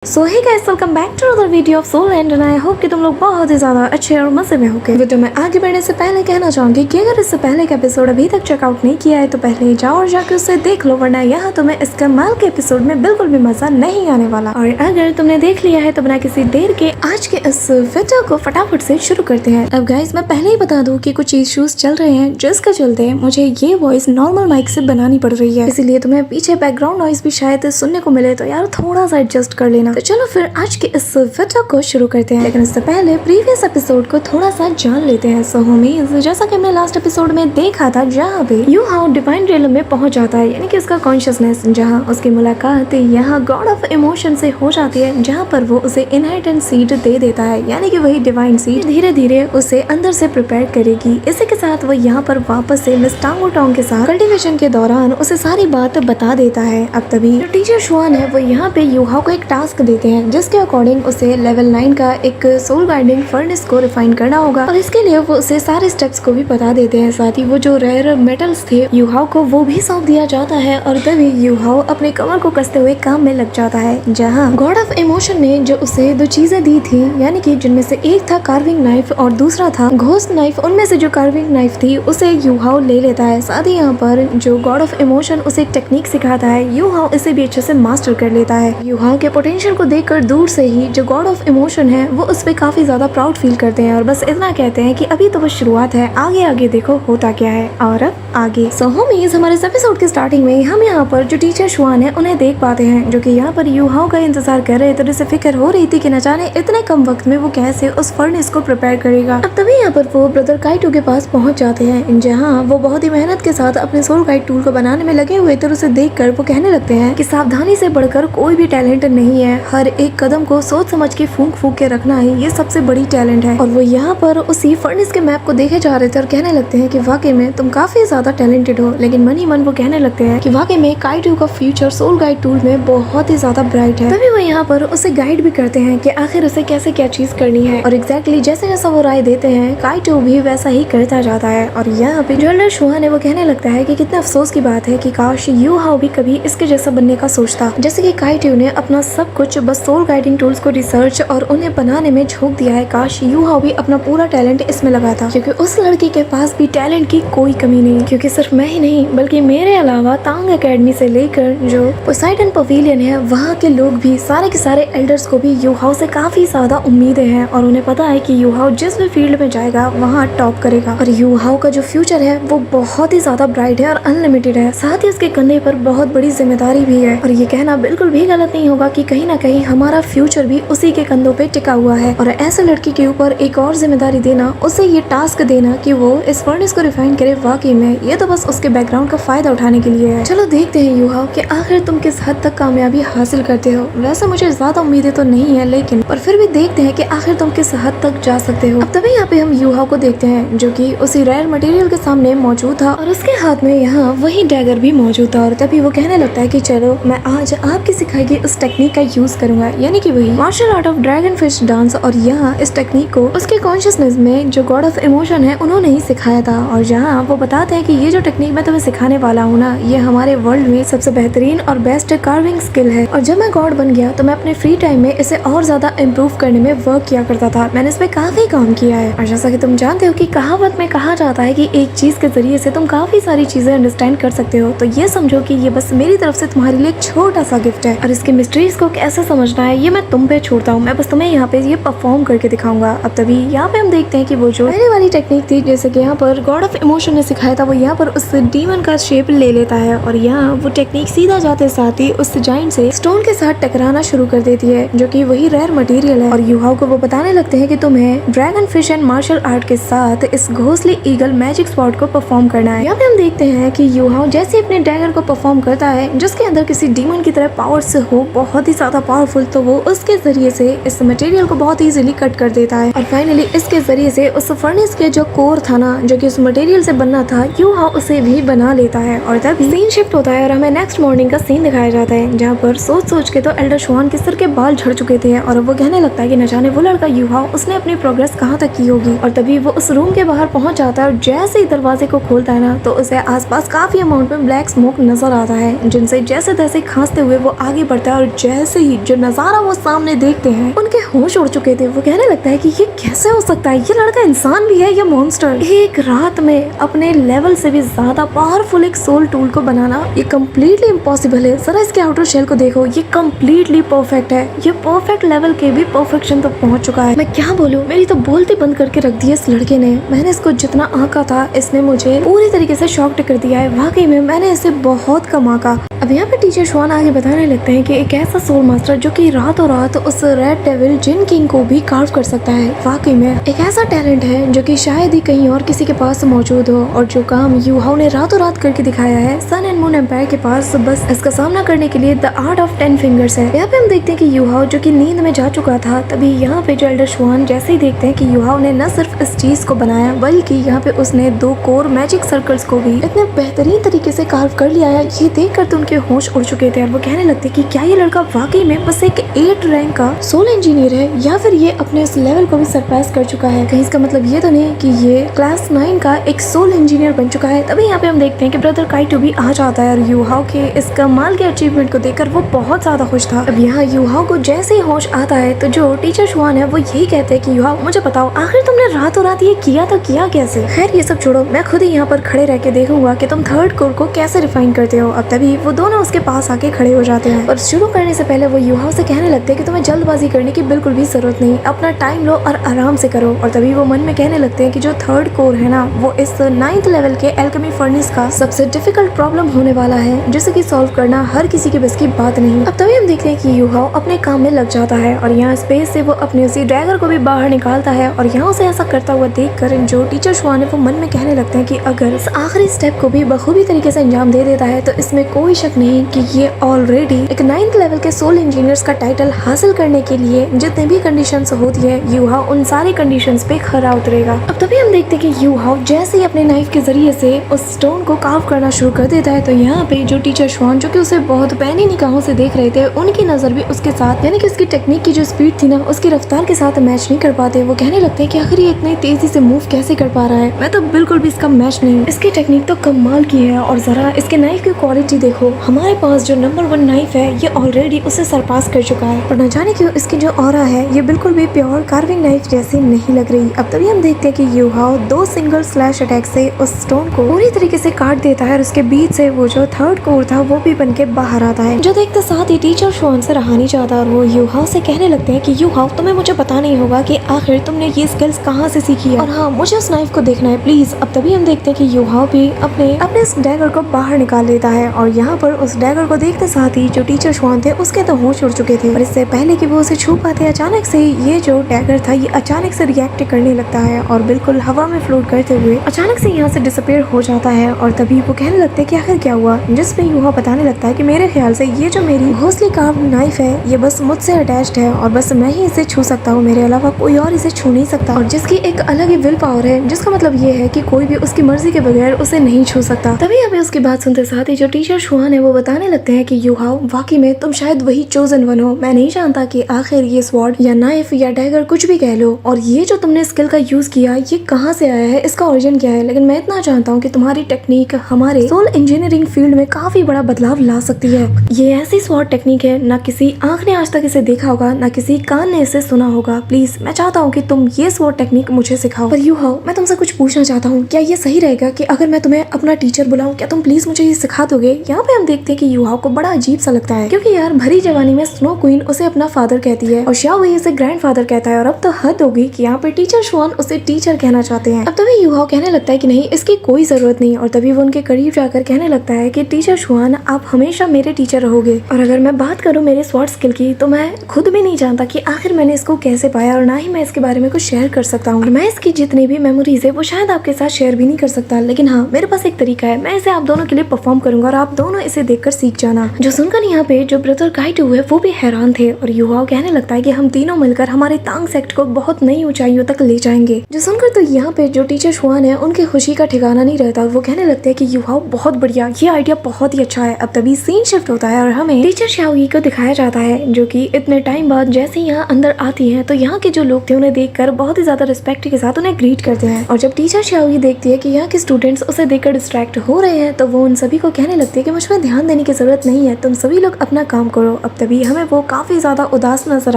So hey guys, welcome back to other video of soul and I hope कि तुम लोग बहुत ही ज्यादा अच्छे और मजे में होगे। वीडियो में आगे बढ़ने से पहले कहना चाहूंगी कि अगर इससे पहले का एपिसोड अभी तक चेकआउट नहीं किया है तो पहले जाओ और जाकर उसे देख लो, वरना यहाँ तुम्हें इस कमाल के एपिसोड में बिल्कुल भी मजा नहीं आने वाला। और अगर तुमने देख लिया है तो बिना किसी देर के आज के इस वीडियो को फटाफट से शुरू करते हैं। अब गाइस मैं पहले ही बता दूं कि कुछ इश्यूज चल रहे हैं जिसके चलते मुझे ये वॉइस नॉर्मल माइक से बनानी पड़ रही है, इसीलिए तुम्हें पीछे बैकग्राउंड नॉइज भी शायद सुनने को मिले तो यार थोड़ा सा एडजस्ट कर लेना। तो चलो फिर आज के इस वीडियो को शुरू करते हैं, लेकिन इससे पहले प्रीवियस एपिसोड को थोड़ा सा जान लेते हैं। सो होमीज, जैसा कि हमने लास्ट एपिसोड में देखा था जहाँ पे यू हाउ डिवाइन रियलम में पहुंच जाता है, यानी कि उसका कॉन्शियसनेस, जहाँ उसकी मुलाकात यहाँ गॉड ऑफ इमोशन से हो जाती है, जहाँ पर वो उसे इनहेरिटेंस सीड दे देता है, यानी कि वही डिवाइन सीड धीरे धीरे उसे अंदर से प्रिपेयर करेगी। इसी के साथ वो यहाँ पर वापस से मिस टांगो टोंग के साथ कल्टीवेशन के दौरान उसे सारी बात बता देता है। अब तभी जो टीचर शुआन है वो यहाँ पे यू हाउ को एक टास्क देते हैं जिसके अकॉर्डिंग उसे लेवल 9 का एक सोल गाइडिंग फर्नेस को रिफाइन करना होगा, और इसके लिए वो उसे सारे स्टेप्स को भी बता देते हैं। साथ ही वो जो रेयर मेटल्स थे यू हाउ को वो भी सौंप दिया जाता है, और तभी यू हाउ अपने कमर को कसते हुए काम में लग जाता है। जहाँ गॉड ऑफ इमोशन ने जो उसे दो चीजें दी थी, यानी कि जिनमें से एक था कार्विंग नाइफ और दूसरा था घोस्ट नाइफ, उनमें से जो कार्विंग नाइफ थी उसे यू हाउ ले लेता है। साथ ही यहाँ पर जो गॉड ऑफ इमोशन उसे एक टेक्निक सिखाता है, यू हाउ इसे भी अच्छे से मास्टर कर लेता है। यू हाउ के पोटेंशियल को देखकर दूर से ही जो गॉड ऑफ इमोशन है वो उस पे काफी ज्यादा प्राउड फील करते हैं, और बस इतना कहते हैं कि अभी तो बस शुरुआत है, आगे आगे देखो होता क्या है। और अब आगे सो होमीज, हमारे इस एपिसोड के स्टार्टिंग में हम यहाँ पर जो टीचर शुआन है उन्हें देख पाते हैं, जो कि यहाँ पर यू हाउ का इंतजार कर रहे थे। तो उसे फिक्र हो रही थी कि न जाने इतने कम वक्त में वो कैसे उस फर्नेस को प्रिपेयर करेगा। अब तभी यहाँ पर वो ब्रदर काइटो के पास पहुंच जाते हैं, जहाँ वो बहुत ही मेहनत के साथ अपने सोल गाइड टूल को बनाने में लगे हुए थे। उसे देखकर वो कहने लगते हैं कि सावधानी से बढ़कर कोई भी टैलेंट नहीं है, हर एक कदम को सोच समझ के फूंक फूंक के रखना है, ये सबसे बड़ी टैलेंट है। और वो यहाँ पर उसी फर्नेस के मैप को देखे जा रहे थे और कहने लगते हैं कि वाकई में तुम काफी ज्यादा टैलेंटेड हो, लेकिन मन ही मन वो कहने लगते हैं कि वाकई में काइटो का फ्यूचर सोल गाइड टूल में बहुत ही ज्यादा ब्राइट है। तभी वो यहाँ पर उसे गाइड भी करते हैं कि आखिर उसे कैसे क्या चीज करनी है, और एग्जैक्टली जैसे जैसा वो राय देते हैं काइटो भी वैसा ही करता जाता है। और यहाँ पे जो शुआन है वो कहने लगता है कि कितना अफसोस की बात है कि काश यू हाउ भी कभी इसके जैसा बनने का सोचता, जैसे कि काइटो ने अपना सब कुछ बस सोल गाइडिंग टूल्स को रिसर्च और उन्हें बनाने में झोंक दिया है। काश यू हाउ भी अपना पूरा टैलेंट इसमें लगाता, क्योंकि उस लड़की के पास भी टैलेंट की कोई कमी नहीं, क्योंकि सिर्फ मैं ही नहीं बल्कि मेरे अलावा तांग एकेडमी से लेकर जो पोसाइडन पवेलियन है वहाँ के लोग भी, सारे के सारे एल्डर्स को भी यू हाउ से काफी ज्यादा उम्मीदें हैं, और उन्हें पता है कि यू हाउ जिस भी फील्ड में जाएगा वहाँ टॉप करेगा। और यू हाउ का जो फ्यूचर है वो बहुत ही ज्यादा ब्राइट है और अनलिमिटेड है। साथ ही उसके कंधे पर बहुत बड़ी जिम्मेदारी भी है, और ये कहना बिल्कुल भी गलत नहीं होगा कि कहीं ना कहीं हमारा फ्यूचर भी उसी के कंधों पे टिका हुआ है। और ऐसे लड़की के ऊपर एक और जिम्मेदारी देना, उसे ये टास्क देना कि वो इस फर्नेस को रिफाइन करे, वाकई में ये तो बस उसके बैकग्राउंड का फायदा उठाने के लिए है। चलो देखते हैं यू हाउ कि आखिर तुम किस हद तक कामयाबी हासिल करते हो। वैसे मुझे ज्यादा उम्मीदें तो नहीं है, लेकिन पर फिर भी देखते हैं कि आखिर तुम किस हद तक जा सकते हो। अब तभी यहाँ पे हम यू हाउ को देखते हैं जो कि उसी रेयर मटेरियल के सामने मौजूद था, और उसके हाथ में यहाँ वही डैगर भी मौजूद था। और तभी वो कहने लगता है कि चलो मैं आज आपकी सिखाई गई उस टेक्निक का यूज करूंगा, यानी कि वही martial art of dragon fish dance. और यहाँ इस टेक्निक को उसके कॉन्शियसनेस में जो गॉड ऑफ इमोशन है उन्होंने ही सिखाया था, और जहाँ वो बताते हैं कि ये जो टेक्निक मैं तुम्हें सिखाने वाला हूँ ना, ये हमारे वर्ल्ड में सबसे बेहतरीन और बेस्ट कार्विंग स्किल है, और जब मैं गॉड बन गया तो मैं अपने फ्री टाइम में इसे और ज्यादा इम्प्रूव करने में वर्क किया करता था। मैंने इस पे काफी काम किया है, और जैसा कि तुम जानते हो कि कहावत में कहा जाता है कि एक चीज के जरिए से तुम काफी सारी चीजें अंडरस्टैंड कर सकते हो, तो ये समझो कि ये बस मेरी तरफ से तुम्हारे लिए एक छोटा सा गिफ्ट है, और इसकी मिस्ट्रीज को कैसे समझना है ये मैं तुम पे छोड़ता हूँ, मैं बस तुम्हें यहाँ पे ये परफॉर्म करके दिखाऊंगा। अब तभी यहाँ पे हम देखते हैं कि वो जो पहले वाली टेक्निक थी जैसे कि यहाँ पर गॉड ऑफ इमोशन ने सिखाया था, वो यहाँ पर उस डीमन का शेप ले लेता है, और यहाँ वो टेक्निक सीधा जाते साथ ही उस जाइंट से स्टोन के साथ टकराना शुरू कर देती है, जो कि वही रेयर मटेरियल है। और यू हाउ को वो बताने लगते हैं कि तुम्हें dragon fish and martial art के साथ इस घोंसले ईगल मैजिक स्पॉट को परफॉर्म करना है। यहाँ पे हम देखते हैं कि यू हाउ जैसे अपने डैगर को परफॉर्म करता है जिसके अंदर किसी डीमन की तरह पावर्स हो, बहुत ही ज्यादा पावरफुल, तो वो उसके जरिए से इस मटेरियल को बहुत इजीली कट कर देता है, और फाइनली इसके जरिए से उस फर्नेस के जो कोर था ना, जो कि उस मटेरियल से बनना था, यू हाउ उसे भी बना लेता है। और तब सीन शिफ्ट होता है और हमें नेक्स्ट मॉर्निंग का सीन दिखाया जाता है, जहाँ पर सोच सोच के तो एल्डर शुआन के सिर के बाल झड़ चुके थे और अब वो कहने लगता है कि न जाने वो लड़का युहाओ उसने अपनी प्रोग्रेस कहाँ तक की होगी। और तभी वो उस रूम के बाहर पहुंच जाता है और जैसे ही दरवाजे को खोलता है ना तो उसे आसपास काफी अमाउंट में ब्लैक स्मोक नजर आता है, जिनसे जैसे तैसे खांसते हुए वो आगे बढ़ता है और जैसे ही जो नजारा वो सामने देखते हैं उनके होश उड़ चुके थे। वो कहने लगता है कि ये कैसे हो सकता है, ये लड़का इंसान भी है या मॉन्स्टर। एक रात में अपने लेवल से भी ज्यादा पावरफुल एक सोल टूल को बनाना ये कम्प्लीटली इम्पॉसिबल है। जरा इसके आउटर शेल को देखो, ये कम्प्लीटली परफेक्ट है, ये परफेक्ट लेवल के भी परफेक्शन तक पहुंच चुका है। मैं क्या बोलूं, मेरी तो बोलती बंद करके रख दी इस लड़के ने। मैंने इसको जितना आंका था इसने मुझे पूरी तरीके से शॉक्ड कर दिया है। वाकई में मैंने इसे बहुत कम आंका। अब यहाँ पे टीचर शुआन आगे बताने लगते हैं कि एक ऐसा सोल मास्टर जो कि रातों रात उस रेड डेविल जिन किंग को भी कार्व कर सकता है, वाकई में एक ऐसा टैलेंट है जो कि शायद ही कहीं और किसी के पास मौजूद हो। और जो काम युहाओ ने रातों रात करके दिखाया है सन एंड मून एम्पायर के पास, बस इसका सामना करने के लिए द आर्ट ऑफ 10 फिंगर्स है। यहाँ पे हम देखते हैं कि युहाओ जो कि नींद में जा चुका था, तभी यहाँ पे जो एल्डर शुआन जैसे ही देखते हैं कि युहाओ ने न सिर्फ इस चीज को बनाया बल्कि यहाँ पे उसने 2 कोर मैजिक सर्कल्स को भी इतने बेहतरीन तरीके से कार्व कर लिया है। ये देख कर तो उनके होश उड़ चुके थे और वो कहने लगते कि क्या ये लड़का वाकई में बस एक 8 रैंक का सोल इंजीनियर है या फिर ये अपने इस लेवल को भी सरपास कर चुका है। कहीं इसका मतलब ये तो नहीं कि ये क्लास 9 का एक सोल इंजीनियर बन चुका है। तभी यहाँ पे हम देखते हैं कि ब्रदर काइटो भी आ जाता है और युहाओ के इस कमाल के अचीवमेंट को देखकर वो बहुत ज्यादा खुश था। अब यहाँ युहाओ को जैसे ही होश आता है तो जो टीचर शुआन है वो यही कहते हैं कि युहाओ मुझे बताओ आखिर तुमने रातों रात ये किया तो किया कैसे। खैर ये सब छोड़ो, मैं खुद ही यहाँ पर खड़े रह के देखूंगा कि तुम थर्ड कोर को कैसे रिफाइन करते हो। अब तभी वो दोनों उसके पास आके खड़े हो जाते हैं और शुरू करने से पहले वो युहाओ से कहने लगते हैं कि तुम्हें जल्दबाजी करने की बिल्कुल भी जरूरत नहीं, अपना टाइम लो और आराम से करो। और तभी वो मन में कहने लगते हैं कि जो थर्ड कोर है ना वो इस 9th लेवल के एल्केमी फर्नेस का सबसे डिफिकल्ट प्रॉब्लम होने वाला है, जिसे कि सॉल्व करना हर किसी के बस की बात नहीं। अब तभी हम देखते हैं कि युहाओ अपने काम में लग जाता है और यहाँ स्पेस से वो अपने उसी ड्रैगर को भी बाहर निकालता है। और यहाँ उसे ऐसा करता हुआ देखकर जो टीचर शुआन है वो मन में कहने लगते हैं कि अगर इस आखिरी स्टेप को भी बखूबी तरीके से अंजाम दे देता है तो इसमें कोई शक नहीं कि ये ऑलरेडी एक 9th लेवल के सोल इंजीनियर्स का टाइटल हासिल करने के लिए जितने भी कंडीशंस होती है युहाओ उन सारी कंडीशंस पे खरा उतरेगा। अब तभी हम देखते हैं कि युहाओ जैसे ही अपने नाइफ के जरिए से उस स्टोन को कार्व करना शुरू कर देता है तो यहाँ पे जो टीचर शुआन जो कि उसे बहुत पैनी निगाहों से देख रहे थे उनकी नजर भी उसके साथ यानी कि उसकी टेक्निक की जो स्पीड थी ना उसकी रफ्तार के साथ मैच नहीं कर पाते। वो कहने लगते हैं कि आखिर ये इतनी तेजी से मूव कैसे कर पा रहा है, मैं तो बिल्कुल भी इसका मैच नहीं। इसकी टेक्निक तो कमाल की है और जरा इसके नाइफ की क्वालिटी देखो, हमारे पास जो नंबर 1 नाइफ है ये ऑलरेडी उसे सरपास कर चुका है और न जाने क्यों इसकी जो ऑरा है ये बिल्कुल भी प्योर कार्विंग नाइफ जैसी नहीं लग रही। अब तभी हम देखते हैं कि युहाओ 2 सिंगल स्लैश अटैक से उस स्टोन को पूरी तरीके से काट देता है और उसके बीच से वो जो थर्ड कोर था वो भी बन के बाहर आता है, जो देखते साथ ही टीचर शुआन से रहा नहीं चाहता और वो युहाओ से कहने लगते हैं कि युहाओ तुम्हें मुझे पता नहीं होगा कि आखिर तुमने ये स्किल्स कहाँ से सीखी है और हाँ मुझे उस नाइफ को देखना है प्लीज। अब तभी हम देखते हैं कि युहाओ भी अपने इस डैगर को बाहर निकाल लेता है और यहाँ पर उस डैगर को देखते साथ ही जो टीचर शुआन थे उसके तो होश उड़ चुके थे और इससे पहले कि वो उसे छू पाते अचानक से ये जो डैगर था ये अचानक से रिएक्ट करने लगता है और बिल्कुल हवा में फ्लोट करते हुए अचानक से यहाँ से डिसअपीयर हो जाता है। और तभी वो कहने लगते हैं कि आखिर क्या हुआ, जिसपे युहाओ बताने लगता है कि मेरे ख्याल से ये जो मेरी घोंसले कार्व नाइफ है ये बस मुझसे अटैच्ड है और बस मैं ही इसे छू सकता हूँ, मेरे अलावा कोई और इसे छू नहीं सकता और जिसकी एक अलग ही विल पावर है, जिसका मतलब ये है कि कोई भी उसकी मर्जी के बगैर उसे नहीं छू सकता। तभी अभी उसकी बात सुनते साथ ही जो टीचर शुआन है वो बताने लगते हैं कि युहाओ वाकई में तुम शायद वही चोजन वन हो, मैं नहीं जानता कि आखिर ये स्वॉर्ड या नाइफ या डैगर कुछ भी कह लो और ये जो तुमने स्किल का यूज किया ये कहाँ से आया है, इसका ओरिजिन क्या है, लेकिन मैं इतना जानता हूँ कि तुम्हारी टेक्निक हमारे सोल इंजीनियरिंग फील्ड में काफी बड़ा बदलाव ला सकती है। ये ऐसी स्वॉर्ड टेक्निक है ना किसी आंख ने आज तक इसे देखा होगा ना किसी कान ने इसे सुना होगा। प्लीज मैं चाहता हूँ कि तुम ये स्वॉर्ड टेक्निक मुझे सिखाओ। पर युहाओ मैं तुमसे कुछ पूछना चाहता हूँ, क्या ये सही रहेगा कि अगर मैं तुम्हें अपना टीचर बुलाऊं, क्या तुम प्लीज मुझे ये सिखा दोगे। यहाँ पे हम देखते हैं कि युहाओ को बड़ा अजीब सा लगता है क्योंकि यार भरी जवानी में स्नो क्वीन उसे अपना फादर कहती है और शाओ वही उसे ग्रैंडफादर कहता है और अब तो हद होगी कि यहाँ पे टीचर शुआन उसे टीचर कहना चाहते हैं। अब तभी युहाओ कहने लगता है कि नहीं इसकी कोई जरूरत नहीं और तभी वो उनके करीब जाकर कहने लगता है कि टीचर शुआन आप हमेशा मेरे टीचर रहोगे और अगर मैं बात करूँ मेरे स्वॉर्ड स्किल की तो मैं खुद भी नहीं जानता कि आखिर मैंने इसको कैसे पाया और ना ही मैं इसके बारे में कुछ शेयर कर सकता हूँ और मैं इसकी जितनी भी मेमोरीज है वो शायद आपके साथ शेयर भी नहीं कर सकता, लेकिन हाँ मेरे पास एक तरीका है, मैं इसे आप दोनों के लिए परफॉर्म करूंगा और आप दोनों इसे देखकर सीख जाना। जो सुनकर यहाँ पे जो ब्रदर काइटो है वो भी हैरान थे और युहाओ कहने लगता है कि हम तीनों मिलकर हमारे तांग सेक्ट को बहुत नई ऊंचाइयों तक ले जाएंगे। जो सुनकर तो यहाँ पे जो टीचर शुआन है उनकी खुशी का ठिकाना नहीं रहता और वो कहने लगते हैं कि युहाओ बहुत बढ़िया, ये आइडिया बहुत ही अच्छा है। अब तभी सीन शिफ्ट होता है और हमें टीचर शाओई को दिखाया जाता है जो कि इतने टाइम बाद जैसे यहाँ अंदर आती है तो यहाँ के जो लोग थे उन्हें देखकर बहुत ही ज्यादा रिस्पेक्ट के साथ उन्हें ग्रीट करते हैं। और जब टीचर शाओई देखती है कि यहाँ के स्टूडेंट्स उसे देखकर डिस्ट्रैक्ट हो रहे हैं तो वो उन सभी को कहने लगती है कि मुझ पर ध्यान देने की जरूरत नहीं है, तुम सभी लोग अपना काम करो। अब तभी हमें वो काफी ज्यादा उदास नजर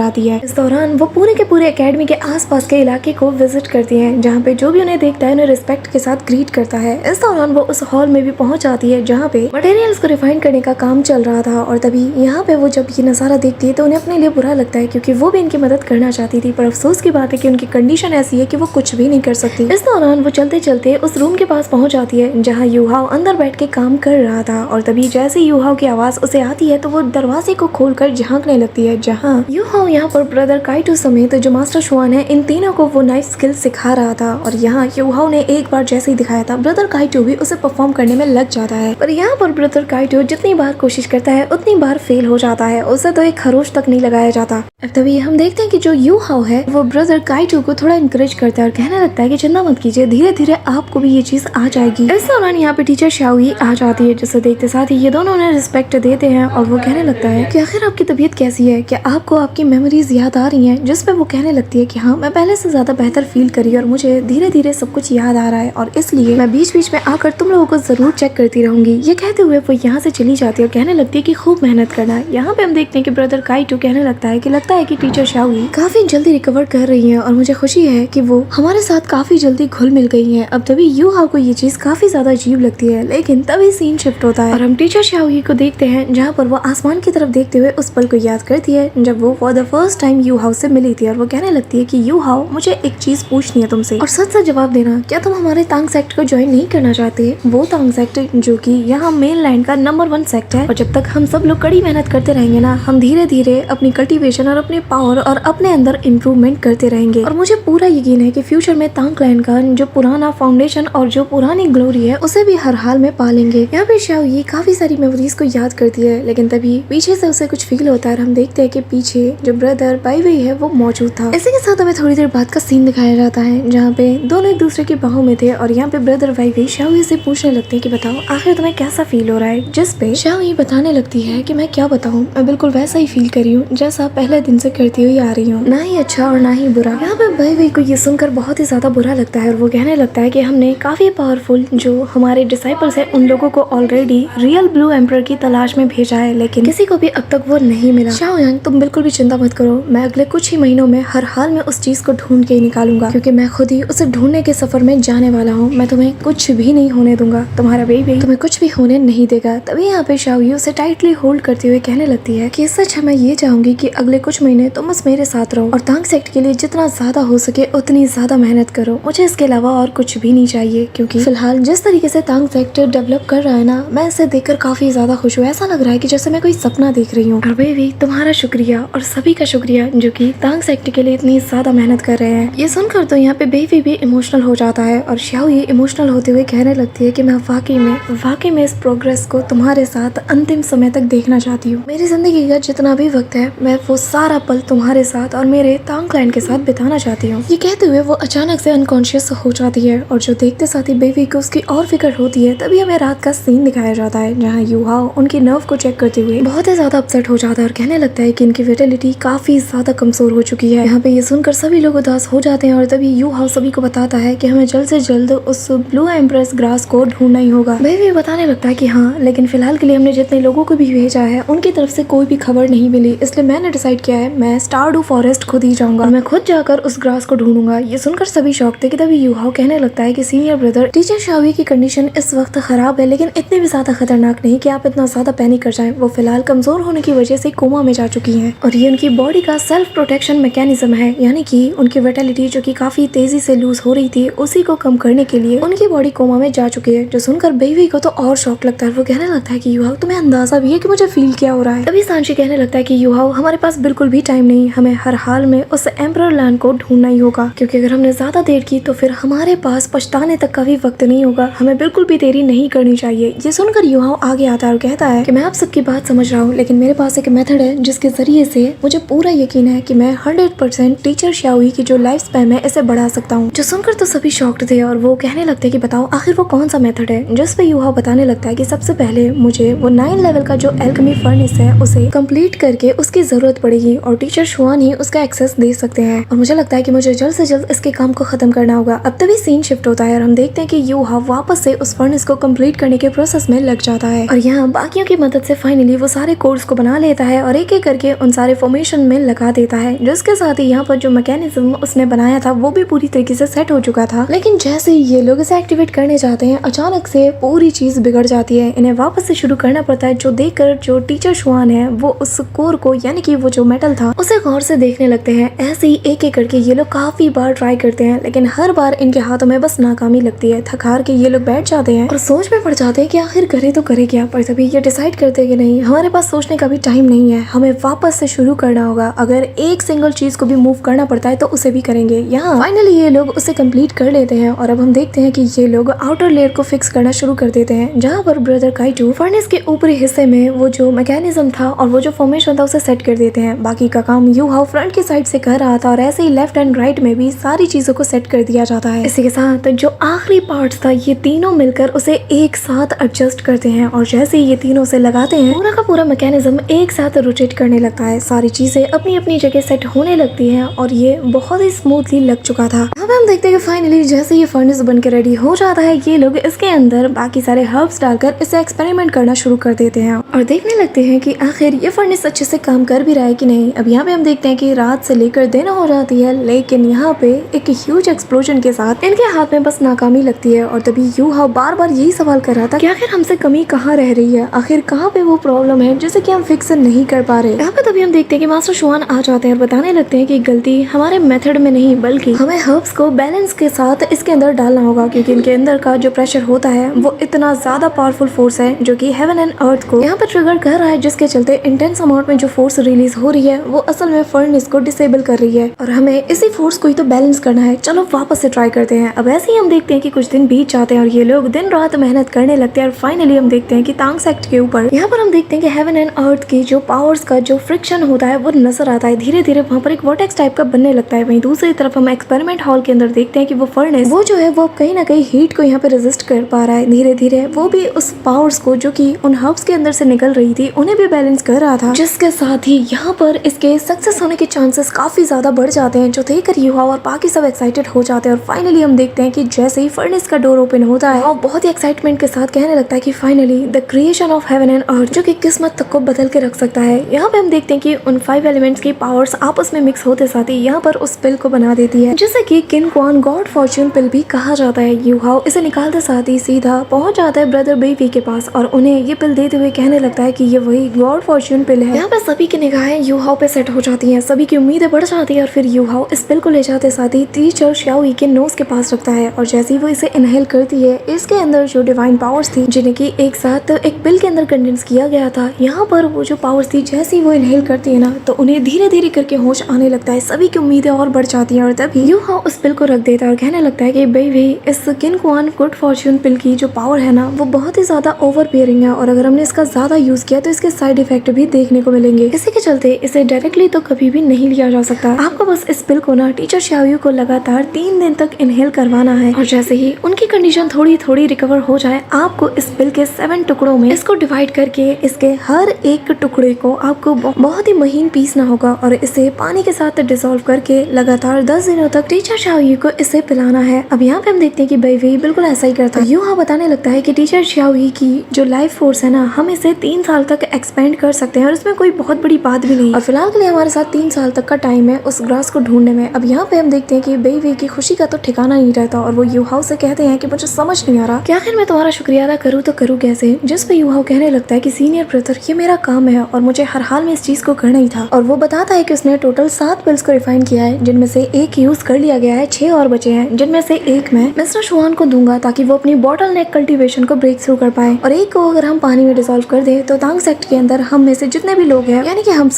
आती है। इस दौरान वो पूरे के पूरे एकेडमी के आसपास के इलाके को विजिट करती है जहाँ पे जो भी उन्हें देखता है उन्हें रिस्पेक्ट के साथ ग्रीट करता है। इस दौरान वो उस हॉल में भी पहुंच जाती है जहाँ पे मटेरियल्स को रिफाइन करने का काम चल रहा था और तभी यहाँ पे वो जब ये नजारा देखती है तो उन्हें अपने लिए बुरा लगता है क्योंकि वो भी इनकी मदद करना चाहती थी, पर अफसोस की बात है कि उनकी कंडीशन ऐसी है कि वो कुछ भी नहीं कर सकती। इस दौरान वो चलते चलते उस रूम के पास पहुंच जाती है जहाँ युहाओ अंदर बैठ के काम कर रहा था और तभी जैसे युहाओ की आवाज उसे आती है तो वो दरवाजे को खोलकर झांकने लगती है जहाँ युहाओ यहाँ पर ब्रदर काइटो समेत जो मास्टर शुआन है इन तीनों को वो नाइफ स्किल सिखा रहा था। और यहाँ युहाओ ने एक बार जैसे ही दिखाया था ब्रदर काइटो भी उसे परफॉर्म करने में लग जाता है, पर यहाँ पर ब्रदर काइटो जितनी बार कोशिश करता है उतनी बार फेल हो जाता है, उसे तो एक खरोच तक नहीं लगाया जाता। अब तभी हम देखते हैं कि जो युहाओ है वो ब्रदर काइटो को थोड़ा इंकरेज करता है और कहने लगता है कि चिंता मत कीजिए, धीरे धीरे आपको भी ये चीज आ जाएगी। इस दौरान यहाँ पे टीचर शाओई आ जाती है जिसे देखते साथ ही ये दोनों उन्हें रिस्पेक्ट देते हैं और वो कहने लगता है कि आखिर आपकी तबीयत कैसी है, क्या आपको आपकी मेमोरीज याद आ रही हैं? जिस पे वो कहने लगती है कि हाँ, मैं पहले से ज्यादा बेहतर फील करी और मुझे धीरे धीरे सब कुछ याद आ रहा है और इसलिए मैं बीच बीच में आकर तुम लोगों को जरूर चेक करती रहूंगी। ये कहते हुए वो यहाँ से चली जाती है और कहने लगती है कि खूब मेहनत करना। यहाँ पे हम देखते हैं कि ब्रदर काइटो कहने लगता है कि टीचर शाओई काफी जल्दी रिकवर कर रही है और मुझे खुशी है कि वो हमारे साथ काफी जल्दी घुल मिल गई है। अब तभी युहाओ को ये चीज काफी ज्यादा अजीब लगती है, लेकिन तभी सीन शिफ्ट होता है और हम टीचर शाओई को देखते हैं जहाँ पर वो आसमान की तरफ देखते हुए उस पल को याद करती है जब वो for the first time Yuhao से मिली थी और वो कहने लगती है कि युहाओ, मुझे एक चीज पूछनी है तुमसे और सच सच जवाब देना, क्या तुम हमारे तांग सेक्ट को ज्वाइन नहीं करना चाहते? वो तांग सेक्ट जो कि यहाँ मेन लैंड का नंबर 1 सेक्ट है और जब तक हम सब लोग कड़ी मेहनत करते रहेंगे ना, हम धीरे धीरे अपनी कल्टीवेशन और अपने पावर और अपने अंदर इम्प्रूवमेंट करते रहेंगे और मुझे पूरा यकीन है कि फ्यूचर में तांग क्लैन का जो पुराना फाउंडेशन और जो पुरानी ग्लोरी है उसे भी हर हाल में पालेंगे। यहाँ पे शाओई काफी सारी मेमोरीज को याद करती है, लेकिन तभी पीछे से उसे कुछ फील होता है और हम देखते हैं कि पीछे जो ब्रदर बाईवेई है वो मौजूद था। इसी के साथ हमें थोड़ी देर बाद का सीन दिखाया जाता है जहाँ पे दोनों एक दूसरे की बाहों में थे और यहाँ पे ब्रदर बाईवेई शाओई से पूछने लगते हैं कि बताओ आखिर तुम्हें कैसा फील हो रहा है? जिस पे शाओई बताने लगती है कि मैं क्या बताऊँ, मैं बिल्कुल वैसा ही फील कर रही हूँ जैसा पहले दिन से करती हुई आ रही हूँ, ना ही अच्छा और ना ही बुरा। यहाँ पे बाईवेई को ये सुनकर बहुत ही ज्यादा बुरा लगता है और वो कहने लगता है कि हमने काफी पावरफुल जो हमारे डिसाइपल्स है उन लोगों को ऑलरेडी रियल ब्लू एम्परर की तलाश में भेजा है, लेकिन किसी को भी अब तक वो नहीं मिला। शाओयांग, तुम बिल्कुल भी चिंता मत करो, मैं अगले कुछ ही महीनों में हर हाल में उस चीज को ढूंढ के ही निकालूंगा क्योंकि मैं खुद ही उसे ढूंढने के सफर में जाने वाला हूँ। मैं तुम्हें कुछ भी नहीं होने दूंगा, तुम्हारा बेबी तुम्हें कुछ भी होने नहीं देगा। तभी यहाँ पे शाओई उसे टाइटली होल्ड करते हुए कहने लगती है कि सच है, मैं ये चाहूंगी कि अगले कुछ महीने तुम बस मेरे साथ रहो और तांग सेक्ट के लिए जितना ज्यादा हो सके उतनी ज्यादा मेहनत करो। मुझे इसके अलावा और कुछ भी नहीं चाहिए क्योंकि फिलहाल जिस तरीके से तांग सेक्ट डेवलप कर रहा है ना, मैं इसे देखकर काफी ज्यादा खुश हूँ। ऐसा लग रहा है कि जैसे मैं कोई सपना देख रही हूँ। और बेबी, तुम्हारा शुक्रिया और सभी का शुक्रिया जो कि तांग सेक्ट के लिए इतनी ज्यादा मेहनत कर रहे हैं। ये सुनकर तो यहाँ पे बेबी भी इमोशनल हो जाता है और शाओई इमोशनल होते हुए कहने लगती है कि मैं वाकई में इस प्रोग्रेस को तुम्हारे साथ अंतिम समय तक देखना चाहती हूँ। मेरी जिंदगी का जितना भी वक्त है मैं वो सारा पल तुम्हारे साथ और मेरे तांग क्लैन के साथ बिताना चाहती हूँ। ये कहते हुए वो अचानक से अनकॉन्शियस हो जाती है और जो देखते साथ ही बेबी को उसकी और फिक्र होती है। तभी हमें रात का सीन दिखाया जाता है जहाँ युहाओ उनकी नर्व को चेक करते हुए बहुत ही ज्यादा अपसेट हो जाता है और कहने लगता है कि इनकी विटेलिटी काफी ज्यादा कमजोर हो चुकी है। यहाँ पे ये सुनकर सभी लोग उदास हो जाते हैं और तभी युहाओ सभी को बताता है कि हमें जल्द से जल्द उस ब्लू एम्प्रेस ग्रास को ढूंढना ही होगा। बेबी बताने लगता है कि हाँ, लेकिन फिलहाल के लिए हमने जितने लोगों को भी भेजा है उनकी तरफ से कोई भी खबर नहीं मिली, इसलिए मैंने डिसाइड किया है मैं स्टारडू फॉरेस्ट खुद ही जाऊंगा, मैं खुद जाकर उस ग्रास को ढूंढूंगा। ये सुनकर सभी शॉक थे कि तभी युहाओ कहने लगता है कि सीनियर ब्रदर टीचर शाओई की कंडीशन इस वक्त खराब है, लेकिन इतनी भी ज्यादा खतरनाक नहीं कि आप इतना ज्यादा पैनिक कर जाएं। वो फिलहाल कमजोर होने की वजह से कोमा में जा चुकी हैं और ये उनकी बॉडी का सेल्फ प्रोटेक्शन मैकेनिज्म है, यानी कि उनकी विटेलिटी जो कि काफी तेजी से लूज हो रही थी उसी को कम करने के लिए उनकी बॉडी कोमा में जा चुकी है। जो सुनकर बेबी को तो और शॉक लगता है। वो कहने लगता है कि युहाओ, तुम्हें अंदाजा भी है कि मुझे फील क्या हो रहा है? तभी सांची कहने लगता है कि युहाओ, हमारे पास बिल्कुल भी टाइम नहीं, हमें हर हाल में उस एम्परर लैंड को ढूंढना ही होगा क्योंकि अगर हमने ज्यादा देर की तो फिर हमारे पास पछताने तक का भी वक्त नहीं होगा। हमें बिल्कुल भी देरी नहीं करनी चाहिए। ये सुनकर युहाओ आगे आता है और कहता है कि मैं आप सबकी बात समझ रहा हूँ, लेकिन मेरे पास एक मेथड है जिसके जरिए से मुझे पूरा यकीन है कि मैं 100% टीचर शाओई की जो लाइफ स्पैन है इसे बढ़ा सकता हूँ। जो सुनकर तो सभी शॉक्ड थे और वो कहने लगते कि बताओ आखिर वो कौन सा मेथड है। जिस पे यूहाओ बताने लगता है कि सबसे पहले मुझे वो 9 लेवल का जो एल्केमी फर्नेस है उसे कंप्लीट करके उसकी जरूरत पड़ेगी और टीचर शुआन ही उसका एक्सेस दे सकते हैं, और मुझे लगता है कि मुझे जल्द से जल्द इसके काम को खत्म करना होगा। अब तभी सीन शिफ्ट होता है और हम देखते हैं कि यूहाओ वापस से उस फर्नेस को कंप्लीट करने के प्रोसेस में लग जाता है और यहाँ बाकियों की मदद से फाइनली वो सारे कोड्स को बना लेता है और एक एक करके उन सारे फॉर्मेशन में लगा देता है, जिसके साथ ही यहाँ पर जो मैकेनिज्म उसने बनाया था वो भी पूरी तरीके से सेट हो चुका था। लेकिन जैसे ही ये लोग इसे एक्टिवेट करने जाते हैं अचानक से पूरी चीज बिगड़ जाती है, इन्हें वापस से शुरू करना पड़ता है, जो देखकर जो टीचर शुआन है वो उस कोर को यानी कि वो जो मेटल था उसे गौर से देखने लगते हैं। ऐसे ही एक एक करके ये लोग काफी बार ट्राई करते हैं लेकिन हर बार इनके हाथों में बस नाकामी लगती है। थक हार के ये लोग बैठ जाते हैं और सोच में पड़ जाते हैं कि आखिर करे तो करे क्या, पर तभी ये डिसाइड करते हैं कि नहीं, हमारे पास सोचने का भी टाइम नहीं है, हमें वापस से शुरू करना होगा। अगर एक सिंगल चीज को भी मूव करना पड़ता है तो उसे भी करेंगे। यहाँ फाइनली ये लोग उसे कंप्लीट कर लेते हैं और अब हम देखते हैं कि ये लोग आउटर लेयर को फिक्स करना शुरू कर देते हैं, जहाँ पर ब्रदर काइटू फर्नेस के ऊपरी हिस्से में वो जो मैकेनिज्म था और वो जो फॉर्मेशन था उसे सेट कर देते हैं। बाकी का काम यूहाओ फ्रंट की साइड से कर रहा था और ऐसे ही लेफ्ट एंड राइट में भी सारी चीजों को सेट कर दिया जाता है। इसी के साथ जो आखिरी पार्ट था ये तीनों मिलकर उसे एक साथ एडजस्ट करते हैं और जैसे ही ये तीनों से लगाते हैं पूरा का पूरा मैकेनिज्म एक साथ रोटेट करने लगता है, सारी चीजें अपनी अपनी जगह सेट होने लगती हैं और ये बहुत ही स्मूथली लग चुका था। अब हम देखते हैं कि फाइनली जैसे ये फर्नेस बनकर रेडी हो जाता है ये लोग इसके अंदर बाकी सारे हर्ब्स डालकर इसे एक्सपेरिमेंट करना शुरू कर देते हैं और देखने लगते हैं कि आखिर ये फर्नेस अच्छे से काम कर भी रहा है कि नहीं। अब यहाँ पे हम देखते हैं कि रात से लेकर दिन हो जाती है लेकिन यहाँ पे एक ह्यूज एक्सप्लोजन के साथ इनके हाथ में बस नाकामी लगती है और तभी यूहाओ बार बार यही सवाल कर रहा था कि आखिर हमसे कमी कहाँ रह रही है, आखिर कहाँ पे वो प्रॉब्लम है जिसे कि हम फिक्स नहीं कर पा रहे। यहाँ पे तभी हम देखते हैं कि मास्टर शुआन आ जाते हैं और बताने लगते हैं कि गलती हमारे मेथड में नहीं बल्कि हमें हर्ब्स को बैलेंस के साथ इसके अंदर डालना होगा, क्योंकि इनके अंदर का जो प्रेशर होता है वो इतना ज्यादा पावरफुल फोर्स है जो कि हेवन एंड अर्थ को यहाँ पे ट्रिगर कर रहा है, जिसके चलते इंटेंस अमाउंट में जो फोर्स रिलीज हो रही है वो असल में फर्नेस को डिसेबल कर रही है और हमें इसी फोर्स को ही तो बैलेंस करना है। चलो वापस से ट्राई करते हैं। अब ऐसे ही हम देखते हैं कि कुछ दिन बीत जाते हैं और ये लोग दिन रात मेहनत करने लगते हैं और फाइनली हम देखते हैं कि तांग सेक्ट के ऊपर यहाँ पर हम देखते हैं कि हेवन एंड अर्थ की जो पावर्स का जो फ्रिक्शन होता है वो नजर आता है। धीरे धीरे वहाँ पर एक वर्टेक्स टाइप का बनने लगता है। वहीं दूसरी तरफ हम एक्सपेरिमेंट हॉल के अंदर देखते हैं कि वो फर्नेस वो जो है वो कहीं ना कहीं हीट को यहाँ पे रेजिस्ट कर पा रहा है। धीरे धीरे वो भी उस पावर्स को जो कि उन हर्ब्स के अंदर से निकल रही थी उन्हें भी बैलेंस कर रहा था, जिसके साथ ही यहाँ पर इसके सक्सेस होने के चांसेस काफी ज्यादा बढ़ जाते हैं, जो देखकर युवा और बाकी सब एक्साइटेड हो जाते हैं। और फाइनली हम देखते हैं कि जैसे ही फर्नेस का डोर ओपन होता है और बहुत ही एक्साइटमेंट के साथ कहने लगता है कि finally the creation of heaven and earth, जो कि किस्मत तक को बदल के रख सकता है। यहाँ पे हम देखते हैं कि उन 5 एलिमेंट्स की पावर्स आपस में मिक्स होते साथ ही यहाँ पर उस पिल को बना देती है, जिसे कि किन क्वान गॉड फॉर्च्यून पिल भी कहा जाता है। युहाओ इसे निकालते साथ ही सीधा पहुंच जाता है ब्रदर बेबी के पास और उन्हें ये पिल देते हुए कहने लगता है कि ये वही गॉड फॉर्च्यून पिल है। यहाँ पे सभी की निगाहें युहाओ पे सेट हो जाती हैं, सभी की उम्मीदें बढ़ जाती है और फिर युहाओ इस पिल को ले जाते साथ ही टीचर शाओई के नोज के पास रखता है और जैसे ही वो इसे इनहेल करती है इसके अंदर जो डिवाइन पावर्स थी जिन्हें की एक साथ एक पिल के अंदर कंडेंस किया गया था, यहाँ पर वो जो पावर्स थी जैसे ही वो इनहेल करती है ना तो उन्हें धीरे धीरे करके होश आने लगता है। सभी की उम्मीदें और बढ़ जाती हैं और तभी युहाओ उस पिल को रख देता है और कहने लगता है कि बेबी इस किन क्वान गुड फॉर्च्यून पिल की जो पावर है ना वो बहुत ही ज्यादा ओवर बेयरिंग है और अगर हमने इसका ज्यादा यूज किया तो इसके साइड इफेक्ट भी देखने को मिलेंगे। इसी के चलते इसे डायरेक्टली तो कभी भी नहीं लिया जा सकता। आपको बस इस पिल को ना टीचर शाओई को लगातार 3 दिन तक इनहेल करवाना है और जैसे ही उनकी कंडीशन थोड़ी थोड़ी रिकवर हो जाए आपको इस पिल के 7 टुकड़ों में इसको डिवाइड करके इसके हर एक टुकड़े को आपको बहुत ही महीन पीसना होगा और इसे पानी के साथ डिसॉल्व करके लगातार 10 दिनों तक टीचर शाओई को इसे पिलाना है। अब यहाँ पे हम देखते हैं कि बेबी बिल्कुल ऐसा ही करता है। युहा बताने लगता है कि टीचर शाओई की जो लाइफ फोर्स है ना हम इसे 3 साल तक एक्सपेंड कर सकते हैं और इसमें कोई बहुत बड़ी बात भी नहीं और फिलहाल के लिए हमारे साथ 3 साल तक का टाइम है उस ग्रास को ढूंढने में। अब यहाँ पे हम देखते हैं कि बेबी की खुशी का तो ठिकाना नहीं रहता और वो युहाओ से कहते हैं कि मुझे समझ नहीं आ रहा कि आखिर मैं तुम्हारा शुक्रिया अदा करूँ तो करूँ कैसे। जिस पे युहाओ कहने लगता है कि सीनियर ब्रदर ये मेरा काम है और मुझे हर हाल में इस चीज को करना ही था और वो बताता है कि उसने टोटल 7 पिल्स को रिफाइन किया है जिनमें से एक यूज कर लिया गया है, 6 और बचे हैं जिनमें से एक मैं मिस्टर शुआन को दूंगा ताकि वो अपनी बॉटल नेक कल्टीवेशन को ब्रेक थ्रू कर पाए और एक को अगर हम पानी में डिसॉल्व कर दे तो तांग सेक्ट के अंदर हम में से जितने भी लोग हैं यानी कि हम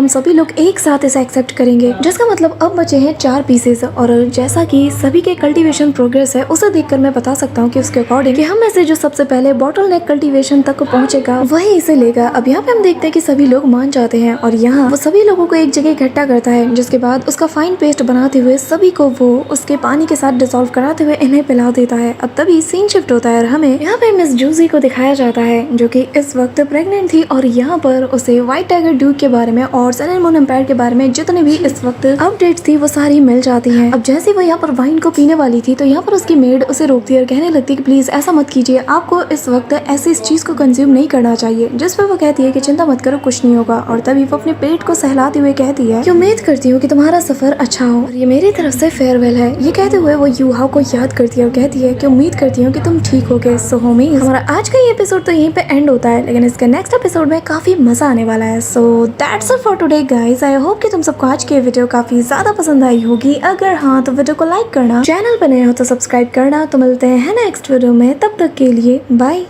सभी लोग एक साथ इसे एक्सेप्ट करेंगे, जिसका मतलब अब बचे हैं 4 पीसेस और जैसा कि सभी के कल्टीवेशन प्रोग्रेस है उसे देखकर मैं बता सकता हूँ कि उसके अकॉर्डिंग कि हम में से जो सबसे पहले बॉटल नेक कल्टीवेशन तक पहुंचेगा वही इसे लेगा। अब यहाँ पे हम देखते हैं कि सभी लोग मान जाते हैं और यहाँ वो सभी लोगों को एक जगह इकट्ठा करता है, जिसके बाद उसका फाइन पेस्ट बनाते हुए सभी को वो उसके पानी के साथ डिसॉल्व कराते हुए इन्हें पिला देता है। अब तभी सीन शिफ्ट होता है और हमें यहाँ पे मिस जूजी को दिखाया जाता है जो कि इस वक्त प्रेग्नेंट थी और यहाँ पर उसे व्हाइट टाइगर ड्यूक के बारे में और सन एंड मून एम्पायर के बारे में जितने भी इस वक्त अपडेट्स थी वो सारी मिल जाती हैं। अब जैसे वो यहाँ पर वाइन को पीने वाली थी तो यहाँ पर उसकी मेड उसे रोकती है और कहने लगती है कि प्लीज ऐसा मत कीजिए, आपको इस वक्त ऐसे इस चीज को कंज्यूम नहीं करना चाहिए। जिस पे वो कहती है कि चिंता मत करो, कुछ नहीं होगा। और तभी वो अपने पेट को सहलाते हुए कहती है कि उम्मीद करती हूँ कि तुम्हारा सफर अच्छा हो और ये मेरी तरफ से फेयरवेल है। ये कहते हुए वो यूहा को याद करती है और कहती है कि उम्मीद करती हूँ कि तुम ठीक हो गए। सो होमीज, हमारा आज का ये एपिसोड तो यहीं पे एंड होता है, लेकिन इसके नेक्स्ट एपिसोड में काफी मजा आने वाला है। So that's it for today guys. I hope कि तुम सबको आज की वीडियो काफी ज्यादा पसंद आई होगी। अगर हाँ तो वीडियो को लाइक करना, चैनल पर नए हो तो सब्सक्राइब करना। तो मिलते हैं नेक्स्ट वीडियो में, तब तक के लिए बाय।